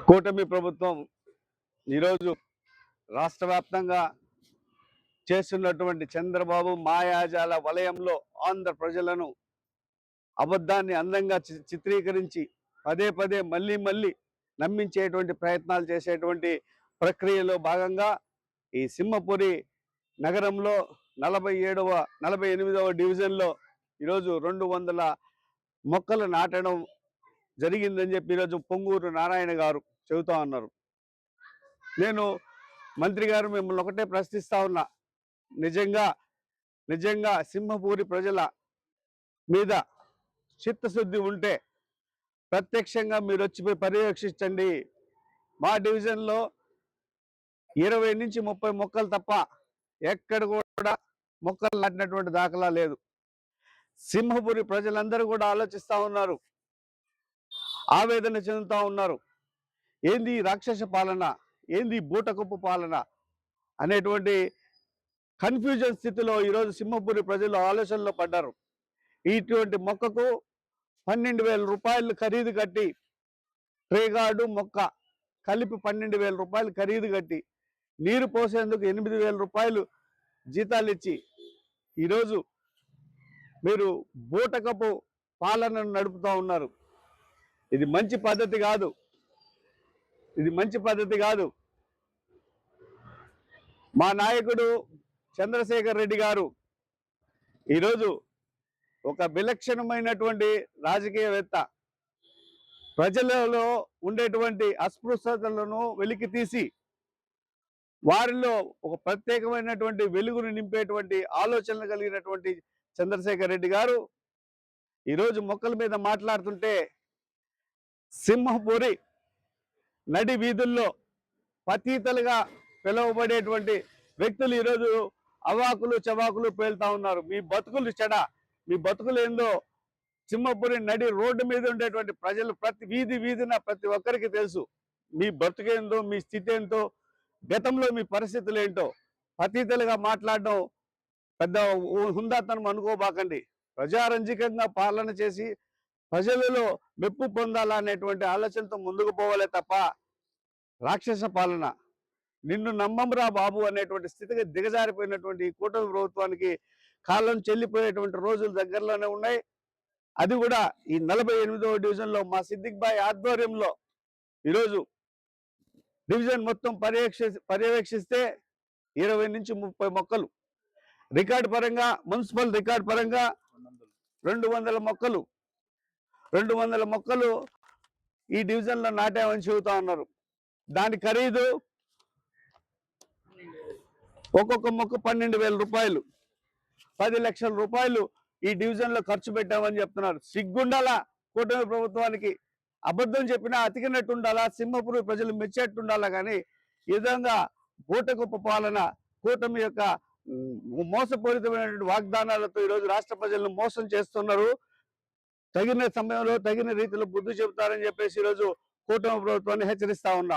కూటమి ప్రభుత్వం ఈరోజు రాష్ట్ర వ్యాప్తంగా చేస్తున్నటువంటి చంద్రబాబు మాయాజాల వలయంలో ఆంధ్ర ప్రజలను అబద్ధాన్ని అందంగా చిత్రీకరించి పదే పదే మళ్ళీ నమ్మించేటువంటి ప్రయత్నాలు చేసేటువంటి ప్రక్రియలో భాగంగా ఈ సింహపురి నగరంలో 48వ డివిజన్లో ఈరోజు 200 మొక్కలు నాటడం జరిగిందని చెప్పి ఈరోజు పొంగూరు నారాయణ గారు చెబుతా ఉన్నారు. నేను మంత్రి గారు మిమ్మల్ని ఒకటే ప్రశ్నిస్తా ఉన్నా, నిజంగా సింహపూరి ప్రజల మీద చిత్తశుద్ధి ఉంటే ప్రత్యక్షంగా మీరు వచ్చి పర్యవేక్షించండి. మా డివిజన్లో 20 నుంచి 30 మొక్కలు తప్ప ఎక్కడ కూడా మొక్కలు నాటినటువంటి దాఖలా లేదు. సింహపురి ప్రజలందరూ కూడా ఆలోచిస్తూ ఉన్నారు, ఆవేదన చెందుతూ ఉన్నారు. ఏంది రాక్షస పాలన, ఏంది బూటకప్పు పాలన అనేటువంటి కన్ఫ్యూజన్ స్థితిలో ఈరోజు సింహపురి ప్రజలు ఆలోచనలో పడ్డారు. ఇటువంటి మొక్కకు 12,000 రూపాయలు ఖరీదు కట్టి, ట్రేగార్డు మొక్క కలిపి 12,000 రూపాయలు ఖరీదు కట్టి, నీరు పోసేందుకు 8,000 రూపాయలు జీతాలు ఇచ్చి ఈరోజు మీరు బూటకపు పాలనను నడుపుతూ ఉన్నారు. ఇది మంచి పద్ధతి కాదు. మా నాయకుడు చంద్రశేఖర్ రెడ్డి గారు ఈరోజు ఒక విలక్షణమైనటువంటి రాజకీయవేత్త, ప్రజలలో ఉండేటువంటి అస్పృశ్యతలను వెలికి తీసి వారిలో ఒక ప్రత్యేకమైనటువంటి వెలుగును నింపేటువంటి ఆలోచనలు కలిగినటువంటి చంద్రశేఖర్ రెడ్డి గారు ఈరోజు మొక్కల మీద మాట్లాడుతుంటే సింహపురి నడి వీధుల్లో పతీతలుగా పిలువబడేటువంటి వ్యక్తులు ఈరోజు అవాకులు చవాకులు పేలుతా ఉన్నారు. మీ బతుకులు ఏందో సింహపురి నడి రోడ్డు మీద ఉండేటువంటి ప్రజలు ప్రతి వీధిన ప్రతి ఒక్కరికి తెలుసు. మీ బతుకేందో, మీ స్థితి ఏంటో, గతంలో మీ పరిస్థితులు ఏంటో. పతీతలుగా మాట్లాడడం పెద్ద హుందాతనం అనుకోబాకండి. ప్రజారంజకంగా పాలన చేసి ప్రజలలో మెప్పు పొందాలనేటువంటి ఆలోచనతో ముందుకు పోవాలే తప్ప రాక్షస పాలన, నిన్ను నమ్మంరా బాబు అనేటువంటి స్థితికి దిగజారిపోయినటువంటి కూటమి ప్రభుత్వానికి కాలం చెల్లిపోయేటువంటి రోజులు దగ్గరలోనే ఉన్నాయి. అది కూడా ఈ 48వ డివిజన్లో మా సిద్దిక్ భాయ్ ఆధ్వర్యంలో ఈరోజు డివిజన్ మొత్తం పర్యవేక్షిస్తే 20 నుంచి 30 మొక్కలు రికార్డు పరంగా, మున్సిపల్ రికార్డు పరంగా 200 మొక్కలు ఈ డివిజన్లో నాటామని చెబుతా ఉన్నారు. దాని ఖరీదు ఒక్కొక్క మొక్క 12,000 రూపాయలు, 10 లక్షల రూపాయలు ఈ డివిజన్లో ఖర్చు పెట్టామని చెప్తున్నారు. సిగ్గుండాలా కూటమి ప్రభుత్వానికి? అబద్ధం చెప్పినా అతికినట్టు ఉండాలా, సింహపురి ప్రజలు మెచ్చేట్టు ఉండాలా. కానీ ఈ విధంగా బూటకప్పు పాలన, కూటమి యొక్క మోసపూరితమైనటువంటి వాగ్దానాలతో ఈరోజు రాష్ట్ర ప్రజలను మోసం చేస్తున్నారు. తగిన సమయంలో తగిన రీతిలో బుద్ధి చెబుతారని చెప్పేసి ఈరోజు కూటమి ప్రభుత్వాన్ని హెచ్చరిస్తా ఉన్నా.